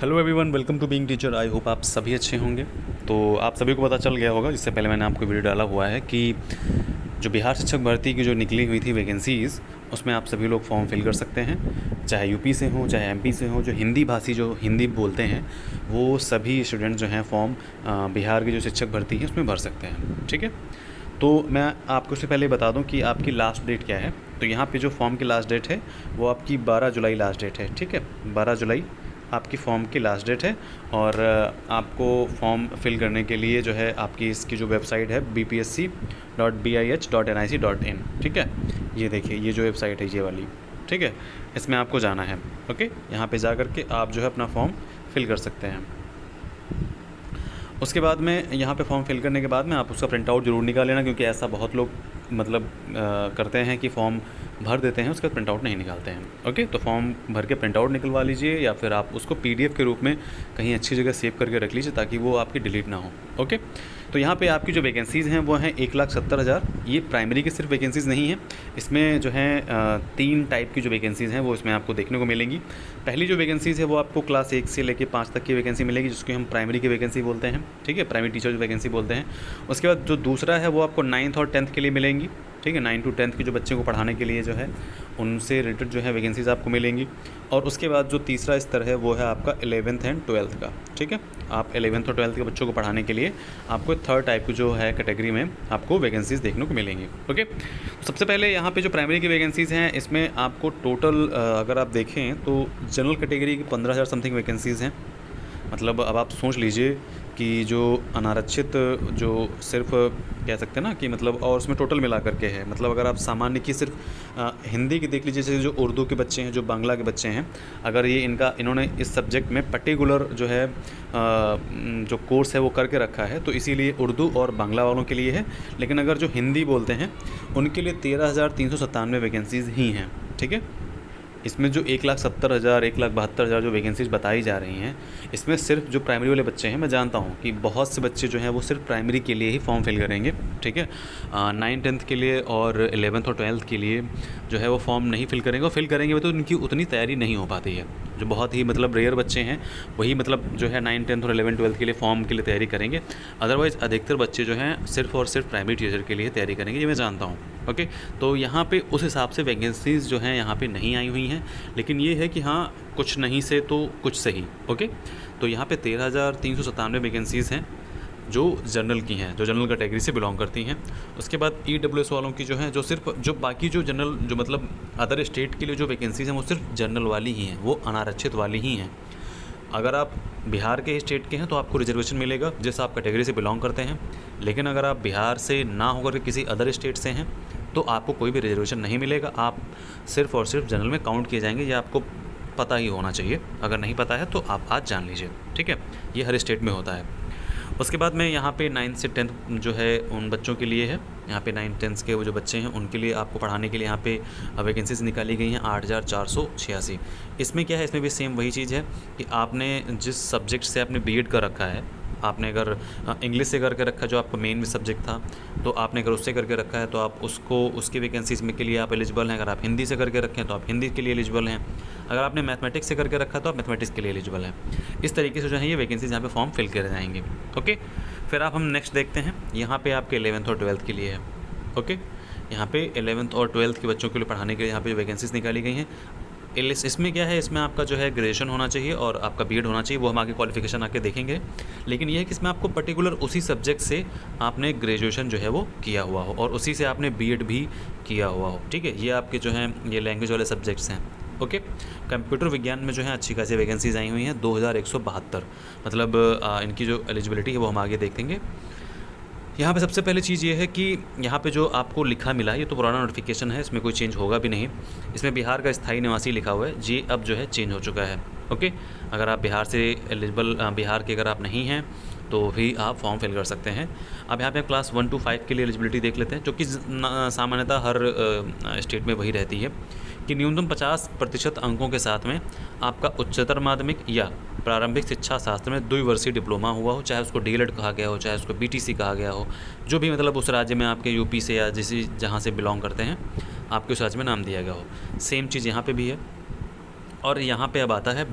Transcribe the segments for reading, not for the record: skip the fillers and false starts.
Hello everyone, welcome to being teacher. I hope आप सभी अच्छे होंगे। तो आप सभी को पता चल गया होगा, इससे पहले मैंने आपको वीडियो डाला हुआ है कि जो बिहार शिक्षक भर्ती की जो निकली हुई थी वैकेंसीज़, उसमें आप सभी लोग फॉर्म फिल कर सकते हैं। चाहे यूपी से हों, चाहे एमपी से हों, जो हिंदी भाषी जो हिंदी बोलते हैं वो सभी स्टूडेंट जो हैं फॉर्म बिहार की जो शिक्षक भर्ती है उसमें भर सकते हैं। ठीक है, तो मैं आपको उससे पहले बता दूं कि आपकी लास्ट डेट क्या है। तो यहाँ पे जो फॉर्म की लास्ट डेट है वो आपकी 12 जुलाई लास्ट डेट है। ठीक है, 12 जुलाई आपकी फ़ॉर्म की लास्ट डेट है। और आपको फॉर्म फिल करने के लिए जो है आपकी इसकी जो वेबसाइट है bpsc.bih.nic.in। ठीक है, ये देखिए, ये जो वेबसाइट है ये वाली, ठीक है, इसमें आपको जाना है। ओके, यहाँ पे जा कर के आप जो है अपना फॉर्म फिल कर सकते हैं। उसके बाद में यहाँ पे फॉर्म फिल करने के बाद में आप उसका प्रिंट आउट ज़रूर निकाल लेना, क्योंकि ऐसा बहुत लोग मतलब करते हैं कि फ़ॉर्म भर देते हैं, उसका प्रिंट आउट नहीं निकालते हैं। ओके, तो फॉर्म भर के प्रिंट आउट निकलवा लीजिए, या फिर आप उसको पीडीएफ के रूप में कहीं अच्छी जगह सेव करके रख लीजिए ताकि वो आपकी डिलीट ना हो। ओके, तो यहाँ पे आपकी जो वैकेंसीज़ हैं वो हैं 1,70,000। ये प्राइमरी की सिर्फ वैकेंसीज़ नहीं है, इसमें जो है 3 टाइप की जो वैकेंसीज़ हैं वो इसमें आपको देखने को मिलेंगी। पहली जो वैकेंसीज़ है वो आपको क्लास 1 से लेकर 5 तक की वैकेंसी मिलेगी, जिसको हम प्राइमरी की वैकेंसी बोलते हैं। ठीक है, प्राइमरी टीचर की वैकेंसी बोलते हैं। उसके बाद जो दूसरा है वो आपको 9th और 10th के लिए मिलेंगी। ठीक है, 9 to 10th के जो बच्चों को पढ़ाने के लिए जो है उनसे रिलेटेड जो है वैकेंसीज़ आपको मिलेंगी। और उसके बाद जो तीसरा स्तर है वो है आपका 11th एंड 12th का। ठीक है, आप 11th और 12th के बच्चों को पढ़ाने के लिए आपको 3rd टाइप की जो है कैटेगरी में आपको वैकेंसीज़ देखने को मिलेंगी। ओके, तो सबसे पहले यहाँ पे जो प्राइमरी की वैकेंसीज़ हैं इसमें आपको टोटल अगर आप देखें तो जनरल कैटेगरी की 15,000 समथिंग वैकेंसीज़ हैं। मतलब अब आप सोच लीजिए कि जो अनारक्षित जो सिर्फ कह सकते हैं ना कि मतलब, और उसमें टोटल मिला करके है, मतलब अगर आप सामान्य की सिर्फ हिंदी की देख लीजिए, जैसे जो उर्दू के बच्चे हैं, जो बांग्ला के बच्चे हैं, अगर ये इन्होंने इस सब्जेक्ट में पर्टिकुलर जो है जो कोर्स है वो करके रखा है, तो इसीलिए उर्दू और बांग्ला वालों के लिए है। लेकिन अगर जो हिंदी बोलते हैं उनके लिए 13,397 वैकेंसीज़ ही हैं। ठीक है, इसमें जो 1,70,000 1,72,000 जो वैकेंसीज़ बताई जा रही हैं, इसमें सिर्फ जो प्राइमरी वाले बच्चे हैं, मैं जानता हूँ कि बहुत से बच्चे जो हैं वो सिर्फ प्राइमरी के लिए ही फॉर्म फिल करेंगे। ठीक है, 9th 10th के लिए और 11th और 12th के लिए जो है वो फॉर्म नहीं फिल करेंगे, और फिल करेंगे तो उनकी उतनी तैयारी नहीं हो पाती है। जो बहुत ही मतलब रेयर बच्चे हैं वही मतलब जो है 9th 10th और 11th 12th के लिए फॉर्म के लिए तैयारी करेंगे। अदरवाइज़ अधिकतर बच्चे जो हैं सिर्फ और सिर्फ प्राइमरी टीचर के लिए तैयारी करेंगे, ये मैं जानता हूँ। ओके, तो यहाँ पे उस हिसाब से वैकेंसीज़ जो हैं यहाँ पे नहीं आई हुई हैं, लेकिन ये है कि हाँ, कुछ नहीं से तो कुछ सही। ओके, तो यहाँ पे 13,397 वैकेंसीज़ हैं जो जनरल की हैं, जो जनरल कैटेगरी से बिलोंग करती हैं। उसके बाद ईडब्ल्यूएस वालों की जो है, जो सिर्फ जो बाकी जो जनरल जो मतलब अदर स्टेट के लिए जो वैकेंसीज़ हैं वो सिर्फ जनरल वाली ही हैं, वो अनारक्षित वाली ही हैं। अगर आप बिहार के स्टेट के हैं तो आपको रिजर्वेशन मिलेगा जिस आप कैटेगरी से बिलोंग करते हैं। लेकिन अगर आप बिहार से ना होकर के किसी अदर स्टेट से हैं तो आपको कोई भी रिजर्वेशन नहीं मिलेगा। आप सिर्फ और सिर्फ जनरल में काउंट किए जाएंगे, ये आपको पता ही होना चाहिए। अगर नहीं पता है तो आप आज जान लीजिए। ठीक है, ये हर स्टेट में होता है। उसके बाद में यहाँ पे 9th से 10th जो है उन बच्चों के लिए है। यहाँ पे 9th 10th के वो जो बच्चे हैं उनके लिए आपको पढ़ाने के लिए यहाँ पे वैकेंसीज निकाली गई हैं 8,486। इसमें क्या है, इसमें भी सेम वही चीज़ है कि आपने जिस सब्जेक्ट से आपने बीएड कर रखा है, आपने अगर इंग्लिश से करके रखा है जो आपका मेन सब्जेक्ट था, तो आपने अगर उससे करके रखा है तो आप उसको उसकी वैकेंसीज़ में के लिए आप एलिजिबल हैं। अगर आप हिंदी से करके रखें तो आप हिंदी के लिए एलिजिबल हैं। अगर आपने मैथमेटिक्स से करके रखा है तो आप मैथमेटिक्स के लिए एलिजिबल हैं। इस तरीके से जो है ये वैकेंसीज यहाँ पे फॉर्म फिल करे जाएंगे। ओके, फिर आप हम नेक्स्ट देखते हैं। यहाँ पे आपके 11th और 12th के लिए है। ओके, यहाँ पे 11th और 12th के बच्चों के लिए पढ़ाने के लिए यहाँ पे वैकेंसीज निकाली गई हैं। इसमें क्या है, इसमें आपका जो है ग्रेजुएशन होना चाहिए और आपका बीएड होना चाहिए, वो हम आगे क्वालिफिकेशन आके देखेंगे। लेकिन ये है कि इसमें आपको पर्टिकुलर उसी सब्जेक्ट से आपने ग्रेजुएशन जो है वो किया हुआ हो और उसी से आपने बीएड भी किया हुआ हो। ठीक है, ये आपके जो हैं ये लैंग्वेज वाले सब्जेक्ट्स हैं। ओके, कंप्यूटर विज्ञान में जो है अच्छी खासी वैकेंसीज आई हुई हैं 2,172। मतलब इनकी जो एलिजिबिलिटी है वो हम आगे देखेंगे। यहाँ पे सबसे पहले चीज़ ये है कि यहाँ पे जो आपको लिखा मिला है ये तो पुराना नोटिफिकेशन है, इसमें कोई चेंज होगा भी नहीं। इसमें बिहार का स्थायी निवासी लिखा हुआ है, ये अब जो है चेंज हो चुका है। ओके, अगर आप बिहार से एलिजिबल बिहार के अगर आप नहीं हैं तो भी आप फॉर्म फिल कर सकते हैं। अब यहाँ पे क्लास 1 to 5 के लिए एलिजिबिलिटी देख लेते हैं, जो कि सामान्यतः हर स्टेट में वही रहती है कि न्यूनतम 50% अंकों के साथ में आपका उच्चतर माध्यमिक या प्रारंभिक शिक्षा शास्त्र में 2 वर्षीय डिप्लोमा हुआ हो, चाहे उसको डीएलएड कहा गया हो, चाहे उसको बीटीसी कहा गया हो, जो भी मतलब उस राज्य में आपके यूपी से या जहाँ से बिलोंग करते हैं आपके उस राज्य में नाम दिया गया हो। सेम चीज़ यहाँ पे भी है। और यहाँ पे अब आता है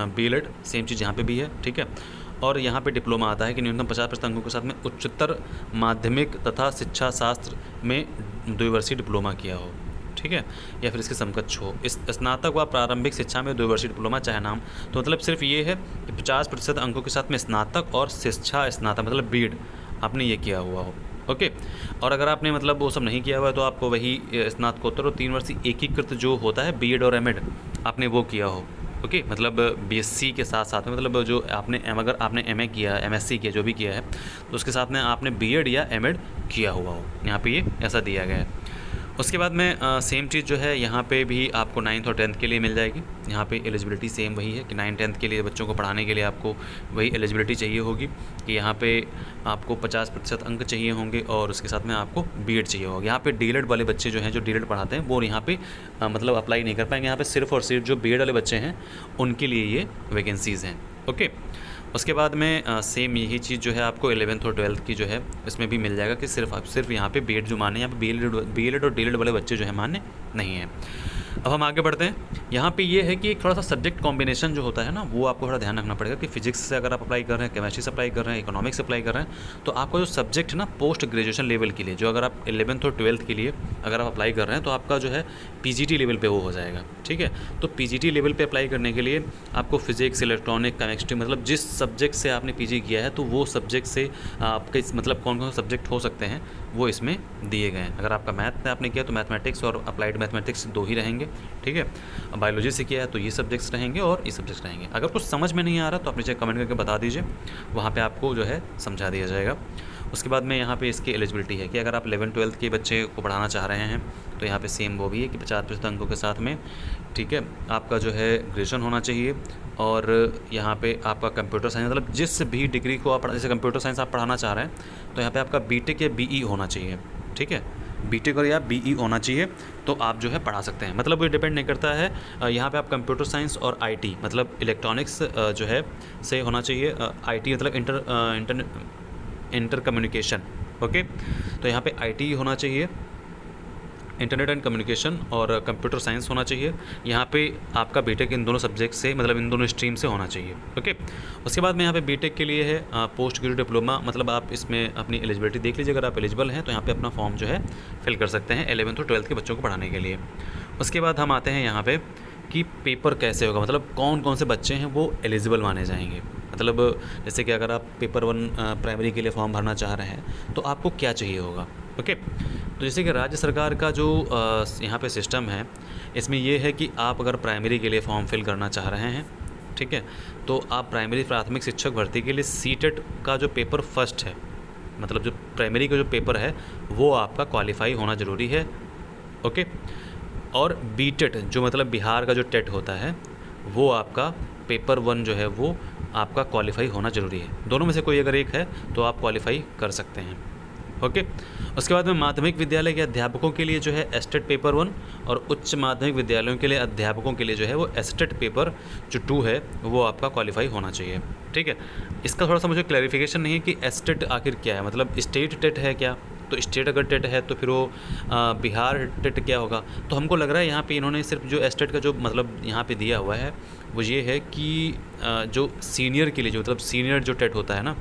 बीएलएड, सेम चीज़ यहाँ पे भी है, ठीक है। और यहाँ पे डिप्लोमा आता है कि न्यूनतम 50% अंकों के साथ में उच्चतर माध्यमिक तथा शिक्षा शास्त्र में द्विवर्षीय डिप्लोमा किया हो, ठीक है, या फिर इसके समकक्ष हो। इस स्नातक व प्रारंभिक शिक्षा में द्विवर्षीय डिप्लोमा चाहे नाम, तो मतलब सिर्फ ये है कि 50% अंकों के साथ में स्नातक और शिक्षा स्नातक मतलब बीएड आपने ये किया हुआ हो, ओके। और अगर आपने मतलब वो सब नहीं किया हुआ है तो आपको वही स्नातकोत्तर और 3 वर्षीय एकीकृत जो होता है बीएड और एमएड आपने वो किया हो, ओके। मतलब बीएससी के साथ साथ में मतलब जो आपने अगर आपने एमए किया, एमएससी किया, जो भी किया है, तो उसके साथ में आपने बीएड या एमएड किया हुआ हो, यहाँ पे ये ऐसा दिया गया है। उसके बाद में सेम चीज़ जो है यहाँ पे भी आपको 9th और 10th के लिए मिल जाएगी। यहाँ पे एलिजिबिलिटी सेम वही है कि 9th-10th के लिए बच्चों को पढ़ाने के लिए आपको वही एलिजिबिलिटी चाहिए होगी कि यहाँ पे आपको 50% अंक चाहिए होंगे और उसके साथ में आपको बीएड चाहिए होगा। यहाँ पे डीएलएड वाले बच्चे जो हैं, जो डीएलएड पढ़ाते हैं, वो यहाँ पे मतलब अप्लाई नहीं कर पाएंगे। यहाँ पे सिर्फ और सिर्फ जो बीएड वाले बच्चे हैं उनके लिए ये वैकेंसीज़ हैं, ओके। उसके बाद में सेम यही चीज़ जो है आपको 11th और 12th की जो है इसमें भी मिल जाएगा कि सिर्फ यहाँ पे बीएड जो माने, यहाँ पे बीएलएड और डीएलएड वाले बच्चे जो है मान्य नहीं हैं। अब हम आगे बढ़ते हैं। यहाँ पे ये है कि एक थोड़ा सा सब्जेक्ट कॉम्बिनेशन जो होता है ना, वो आपको थोड़ा ध्यान रखना पड़ेगा कि फिजिक्स से अगर आप अप्लाई कर रहे हैं, केमिस्ट्री से अप्लाई कर रहे हैं, इकोनॉमिक्स से अप्लाई कर रहे हैं, तो आपका जो सब्जेक्ट है ना पोस्ट ग्रेजुएशन लेवल के लिए, जो अगर आप 11th और 12th के लिए अगर आप अप्लाई कर रहे हैं तो आपका जो है पीजीटी लेवल पे वो हो जाएगा, ठीक है। तो पीजीटी लेवल पे अप्लाई करने के लिए आपको फिजिक्स, इलेक्ट्रॉनिक, केमिस्ट्री मतलब जिस सब्जेक्ट से आपने पीजी किया है तो वो सब्जेक्ट से आपके मतलब कौन कौन से सब्जेक्ट हो सकते हैं वो इसमें दिए गए हैं। अगर आपका मैथ में आपने किया तो मैथमेटिक्स और अप्लाइड मैथमेटिक्स 2 ही रहेंगे, ठीक है। बायोलॉजी से किया है तो ये सब्जेक्ट्स रहेंगे और ये सब्जेक्ट्स रहेंगे। अगर कुछ समझ में नहीं आ रहा तो आप नीचे कमेंट करके बता दीजिए, वहाँ पे आपको जो है समझा दिया जाएगा। उसके बाद में यहाँ पे इसकी एलिजिबिलिटी है कि अगर आप 11th-12th के बच्चे को पढ़ाना चाह रहे हैं तो यहाँ पे सेम वो भी है कि 50% अंकों के साथ में, ठीक है, आपका जो है ग्रेजुएशन होना चाहिए। और यहाँ पे आपका कंप्यूटर साइंस मतलब जिस भी डिग्री को आप जैसे कंप्यूटर साइंस आप पढ़ाना चाह रहे हैं तो यहाँ पे आपका बीटेक या बीई होना चाहिए, ठीक है, बीटेक और या बीई होना चाहिए तो आप जो है पढ़ा सकते हैं। मतलब ये डिपेंड नहीं करता है, यहाँ पे आप कंप्यूटर साइंस और आईटी मतलब इलेक्ट्रॉनिक्स जो है से होना चाहिए, आईटी मतलब इंटर कम्युनिकेशन, ओके। तो यहाँ पे आईटी होना चाहिए, इंटरनेट एंड कम्युनिकेशन, और कंप्यूटर साइंस होना चाहिए। यहाँ पे आपका बीटेक इन दोनों सब्जेक्ट से मतलब इन दोनों स्ट्रीम से होना चाहिए, ओके। उसके बाद में यहाँ पे बीटेक के लिए है पोस्ट ग्रेजुएट डिप्लोमा, मतलब आप इसमें अपनी एलिजिबिलिटी देख लीजिए। अगर आप एलिजिबल हैं तो यहाँ पे अपना फॉर्म जो है फिल कर सकते हैं 11th और 12th के बच्चों को पढ़ाने के लिए। उसके बाद हम आते हैं यहाँ पे कि पेपर कैसे होगा, मतलब कौन कौन से बच्चे हैं वो एलिजिबल माने जाएंगे। मतलब जैसे कि अगर आप पेपर 1 प्राइमरी के लिए फॉर्म भरना चाह रहे हैं तो आपको क्या चाहिए होगा, ओके। तो जैसे कि राज्य सरकार का जो यहाँ पे सिस्टम है, इसमें ये है कि आप अगर प्राइमरी के लिए फॉर्म फिल करना चाह रहे हैं, ठीक है, तो आप प्राइमरी प्राथमिक शिक्षक भर्ती के लिए सीटेट का जो पेपर फर्स्ट है, मतलब जो प्राइमरी का जो पेपर है वो आपका क्वालिफाई होना ज़रूरी है, ओके। और बीटेट जो मतलब बिहार का जो टेट होता है वो आपका पेपर 1 जो है वो आपका क्वालिफाई होना ज़रूरी है। दोनों में से कोई अगर एक है तो आप क्वालिफाई कर सकते हैं, ओके। उसके बाद में माध्यमिक विद्यालय के अध्यापकों के लिए जो है एस्टेट पेपर 1 और उच्च माध्यमिक विद्यालयों के लिए अध्यापकों के लिए जो है वो एस्टेट पेपर जो 2 है वो आपका क्वालिफाई होना चाहिए, ठीक है। इसका थोड़ा सा मुझे क्लैरिफिकेशन नहीं है कि एस्टेट आखिर क्या है, मतलब स्टेट टेट है क्या, तो स्टेट अगर टेट है तो फिर वो बिहार टेट क्या होगा। तो हमको लग रहा है यहाँ पे इन्होंने सिर्फ जो एस्टेट का जो मतलब यहाँ पे दिया हुआ है वो ये है कि जो सीनियर के लिए जो मतलब सीनियर जो टेट होता है ना,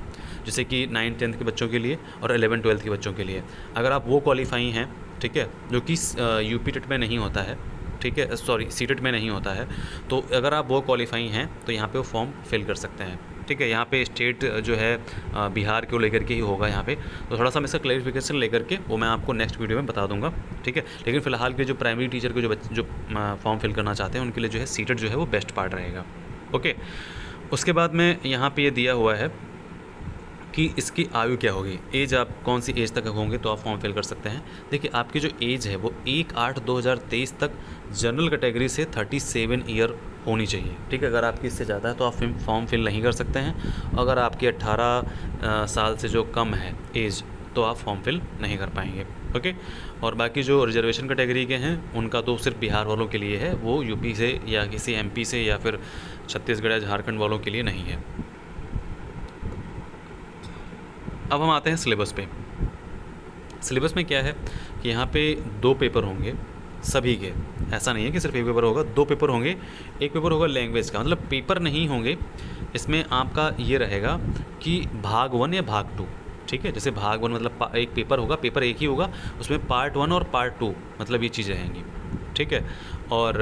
जैसे कि 9th-10th के बच्चों के लिए और 11th-12th के बच्चों के लिए, अगर आप वो क्वालिफाई हैं, ठीक है, जो कि यूपी टेट में नहीं होता है, ठीक है, सॉरी सीटेट में नहीं होता है, तो अगर आप वो क्वालिफाई हैं तो यहाँ पे वो फॉर्म फिल कर सकते हैं, ठीक है। यहाँ पे स्टेट जो है बिहार को लेकर के ही होगा यहाँ पे, तो थोड़ा सा मैं इसका क्लैरिफिकेशन लेकर के वो मैं आपको नेक्स्ट वीडियो में बता दूंगा, ठीक है। लेकिन फ़िलहाल के जो प्राइमरी टीचर के जो फॉर्म फिल करना चाहते हैं उनके लिए जो है सीटेट जो है वो बेस्ट पार्ट रहेगा, ओके। उसके बाद में यहाँ पर ये दिया हुआ है कि इसकी आयु क्या होगी, एज आप कौन सी एज तक होंगे तो आप फॉर्म फिल कर सकते हैं। देखिए आपकी जो एज है वो 1/8/2023 तक जनरल कैटेगरी से 37 ईयर होनी चाहिए, ठीक है। अगर आपकी इससे ज़्यादा है तो आप फॉर्म फिल नहीं कर सकते हैं। अगर आपकी 18 साल से जो कम है एज तो आप फॉर्म फिल नहीं कर पाएंगे, ओके। और बाकी जो रिजर्वेशन कैटेगरी के हैं उनका तो सिर्फ बिहार वालों के लिए है, वो यूपी से या किसी एमपी से या फिर छत्तीसगढ़ या झारखंड वालों के लिए नहीं है। अब हम आते हैं सिलेबस पे। सिलेबस में क्या है कि यहाँ पे 2 पेपर होंगे, सभी के, ऐसा नहीं है कि सिर्फ एक पेपर होगा, 2 पेपर होंगे। एक पेपर होगा लैंग्वेज का, मतलब पेपर नहीं होंगे इसमें, आपका ये रहेगा कि भाग 1 या भाग 2, ठीक है। जैसे भाग 1 मतलब एक पेपर होगा, पेपर एक ही होगा, उसमें पार्ट 1 और पार्ट 2 मतलब ये चीज़ें रहेंगी, ठीक है। और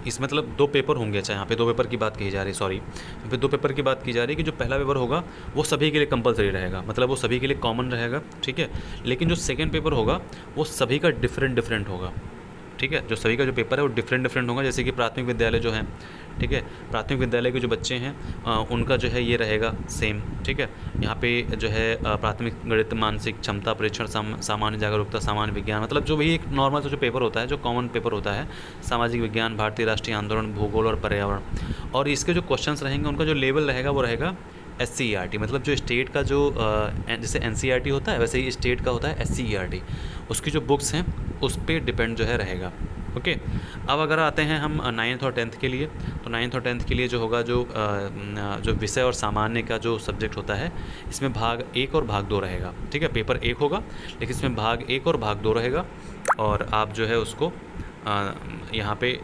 इस मतलब 2 पेपर होंगे। अच्छा, यहाँ पे 2 पेपर की बात कही जा रही है, सॉरी, यहाँ पे 2 पेपर की बात की जा रही है कि जो पहला पेपर होगा वो सभी के लिए कंपलसरी रहेगा, मतलब वो सभी के लिए कॉमन रहेगा, ठीक है। लेकिन जो सेकेंड पेपर होगा वो सभी का डिफरेंट होगा, ठीक है। जो सभी का जो पेपर है वो डिफरेंट होगा। जैसे कि प्राथमिक विद्यालय जो हैं, ठीक है, प्राथमिक विद्यालय के जो बच्चे हैं उनका जो है ये रहेगा सेम, ठीक है। यहाँ पे जो है प्राथमिक गणित, मानसिक क्षमता परीक्षण, सामान्य जागरूकता, सामान्य विज्ञान, मतलब जो भी एक नॉर्मल सा जो पेपर होता है, जो कॉमन पेपर होता है, सामाजिक विज्ञान, भारतीय राष्ट्रीय आंदोलन, भूगोल और पर्यावरण। और इसके जो क्वेश्चंस रहेंगे उनका जो लेवल रहेगा वो रहेगा SCERT, मतलब जो स्टेट का जो जैसे NCERT होता है वैसे ही स्टेट का होता है SCERT। उसकी जो बुक्स हैं उस पर डिपेंड जो है रहेगा, ओके। अब अगर आते हैं हम 9th और 10th के लिए, तो 9th और 10th के लिए जो होगा, जो विषय और सामान्य का जो सब्जेक्ट होता है, इसमें भाग 1 और भाग 2 रहेगा, ठीक है। पेपर 1 होगा लेकिन इसमें भाग 1 और भाग 2 रहेगा, और आप जो है उसको यहाँ पे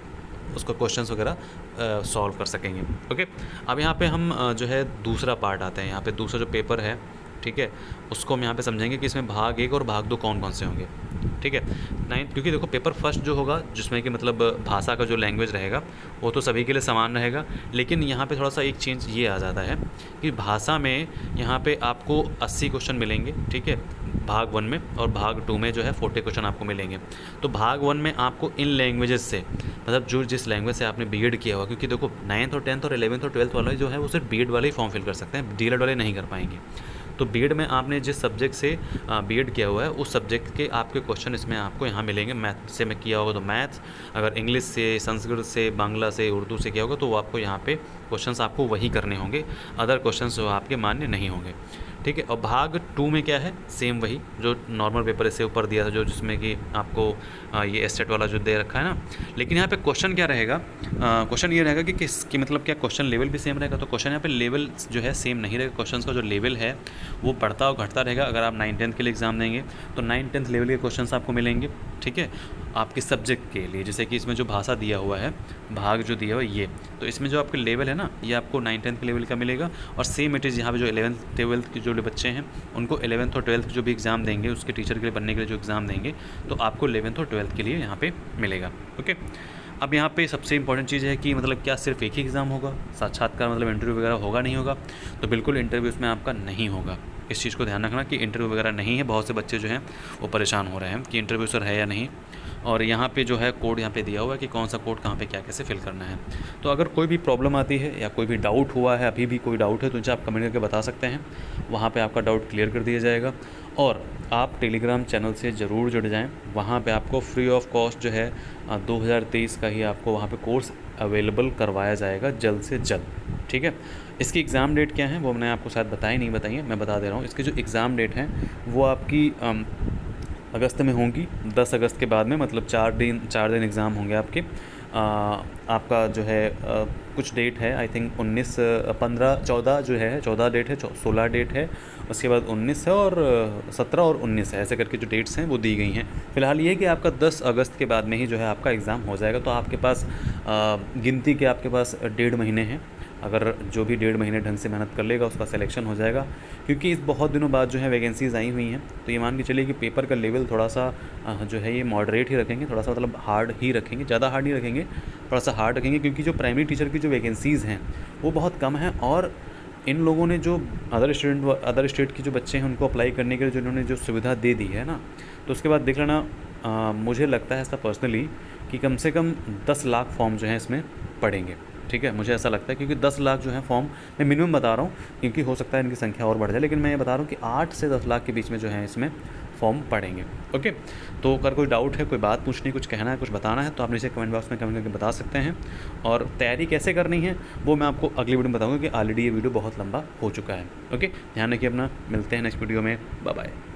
उसको क्वेश्चंस वगैरह सॉल्व कर सकेंगे, ओके। अब यहाँ पे हम जो है दूसरा पार्ट आते हैं, यहाँ पे दूसरा जो पेपर है, ठीक है, उसको हम यहाँ पे समझेंगे कि इसमें भाग 1 और भाग 2 कौन कौन से होंगे, ठीक है। 9, क्योंकि देखो पेपर फर्स्ट जो होगा जिसमें कि मतलब भाषा का जो लैंग्वेज रहेगा वो तो सभी के लिए समान रहेगा, लेकिन यहाँ पे थोड़ा सा एक चेंज ये आ जाता है कि भाषा में यहाँ पे आपको 80 क्वेश्चन मिलेंगे, ठीक है, भाग 1 में, और भाग 2 में जो है 40 क्वेश्चन आपको मिलेंगे। तो भाग 1 में आपको इन लैंग्वेजेस से, मतलब जो जिस लैंग्वेज से आपने बीएड किया हुआ, क्योंकि देखो 9th और 10th और 11th और 12th वाले जो है वो सिर्फ बीएड वाले ही फॉर्म फिल कर सकते हैं, डीएलएड वाले नहीं कर पाएंगे। तो बीएड में आपने जिस सब्जेक्ट से बीएड किया हुआ है उस सब्जेक्ट के आपके क्वेश्चन इसमें आपको यहाँ मिलेंगे। मैथ से मैं किया होगा तो मैथ, अगर इंग्लिश से, संस्कृत से, बांग्ला से, उर्दू से किया होगा तो वो आपको यहाँ पे क्वेश्चंस आपको वही करने होंगे, अदर क्वेश्चंस जो आपके मान्य नहीं होंगे, ठीक है। और भाग 2 में क्या है, सेम वही जो नॉर्मल पेपर से ऊपर दिया था, जो जिसमें कि आपको ये एस्टेट वाला जो दे रखा है ना, लेकिन यहाँ पे क्वेश्चन क्या रहेगा, क्वेश्चन ये रहेगा कि किसकी, मतलब क्या क्वेश्चन लेवल भी सेम रहेगा। तो क्वेश्चन यहाँ पे लेवल जो है सेम नहीं रहेगा, क्वेश्चन का जो लेवल है वो बढ़ता और घटता रहेगा। अगर आप 9th-10th के लिए एग्ज़ाम देंगे तो 9th-10th लेवल के क्वेश्चन आपको मिलेंगे, ठीक है, आपके सब्जेक्ट के लिए। जैसे कि इसमें जो भाषा दिया हुआ है, भाग जो दिया हुआ है ये, तो इसमें जो आपके लेवल है ना, ये आपको 9th-10th के लेवल का मिलेगा। और सेम इट इज़ यहाँ पे जो 11th-12th के जो बच्चे हैं उनको 11th और 12th जो भी एग्ज़ाम देंगे, उसके टीचर के लिए बनने के लिए जो एग्ज़ाम देंगे, तो आपको 11th और 12th के लिए यहाँ पे मिलेगा, ओके। अब यहाँ पे सबसे इंपॉर्टेंट चीज़ है कि मतलब क्या सिर्फ एक ही एग्ज़ाम होगा, साक्षात्कार मतलब इंटरव्यू वगैरह होगा नहीं होगा, तो बिल्कुल इंटरव्यू इसमें आपका नहीं होगा। इस चीज़ को ध्यान रखना कि इंटरव्यू वगैरह नहीं है। बहुत से बच्चे जो हैं वो परेशान हो रहे हैं कि इंटरव्यू सर है या नहीं, और यहाँ पे जो है कोड यहाँ पे दिया हुआ है कि कौन सा कोड कहाँ पे क्या कैसे फिल करना है। तो अगर कोई भी प्रॉब्लम आती है या कोई भी डाउट हुआ है, अभी भी कोई डाउट है, तो इनसे आप कमेंट करके बता सकते हैं, वहाँ पे आपका डाउट क्लियर कर दिया जाएगा। और आप टेलीग्राम चैनल से ज़रूर जुड़ जाएँ, वहाँ पे आपको फ्री ऑफ कॉस्ट जो है 2023 का ही आपको वहाँ पे कोर्स अवेलेबल करवाया जाएगा जल्द से जल्द, ठीक है। इसकी एग्ज़ाम डेट क्या है वो मैंने आपको शायद बताई नहीं, बताई है, मैं बता दे रहा हूँ। इसकी जो एग्ज़ाम डेट है वो आपकी अगस्त में होंगी, 10 अगस्त के बाद में, मतलब 4 दिन एग्ज़ाम होंगे आपके। आपका जो है कुछ डेट है, आई थिंक 19, 15, 14 जो है, 14 डेट है, 16 डेट है, उसके बाद 19 है, और 17 और 19 है, ऐसे करके जो डेट्स हैं वो दी गई हैं। फ़िलहाल ये है कि आपका 10 अगस्त के बाद में ही जो है आपका एग्ज़ाम हो जाएगा। तो आपके पास गिनती के आपके पास 1.5 महीने हैं। अगर जो भी 1.5 महीने ढंग से मेहनत कर लेगा उसका सिलेक्शन हो जाएगा, क्योंकि इस बहुत दिनों बाद जो है वैकेंसीज़ आई हुई हैं। तो ये मान के चलिए कि पेपर का लेवल थोड़ा सा जो है ये मॉडरेट ही रखेंगे, थोड़ा सा मतलब हार्ड ही रखेंगे, ज़्यादा हार्ड नहीं रखेंगे, थोड़ा सा हार्ड रखेंगे, क्योंकि जो प्राइमरी टीचर की जो वैकेंसीज़ हैं वो बहुत कम हैं। और इन लोगों ने जो अदर स्टेट की जो बच्चे हैं उनको अप्लाई करने के लिए जो इन्होंने जो सुविधा दे दी है ना, तो उसके बाद देख लेना, मुझे लगता है ऐसा पर्सनली कि कम से कम 10 लाख फॉर्म जो हैं इसमें पड़ेंगे, ठीक है, मुझे ऐसा लगता है। क्योंकि 10 लाख जो है फॉर्म, मैं मिनिमम बता रहा हूँ, क्योंकि हो सकता है इनकी संख्या और बढ़ जाए, लेकिन मैं ये बता रहा हूँ कि 8 से 10 लाख के बीच में जो है इसमें फॉर्म पड़ेंगे, ओके। तो अगर कोई डाउट है, कोई बात पूछनी, कुछ कहना है, कुछ बताना है, तो आप नीचे कमेंट बॉक्स में कमेंट करके बता सकते हैं। और तैयारी कैसे करनी है वो मैं आपको अगली वीडियो में बताऊँगा, कि ऑलरेडी ये वीडियो बहुत लंबा हो चुका है, ओके। ध्यान रखिए अपना, मिलते हैं नेक्स्ट वीडियो में, बाय बाय।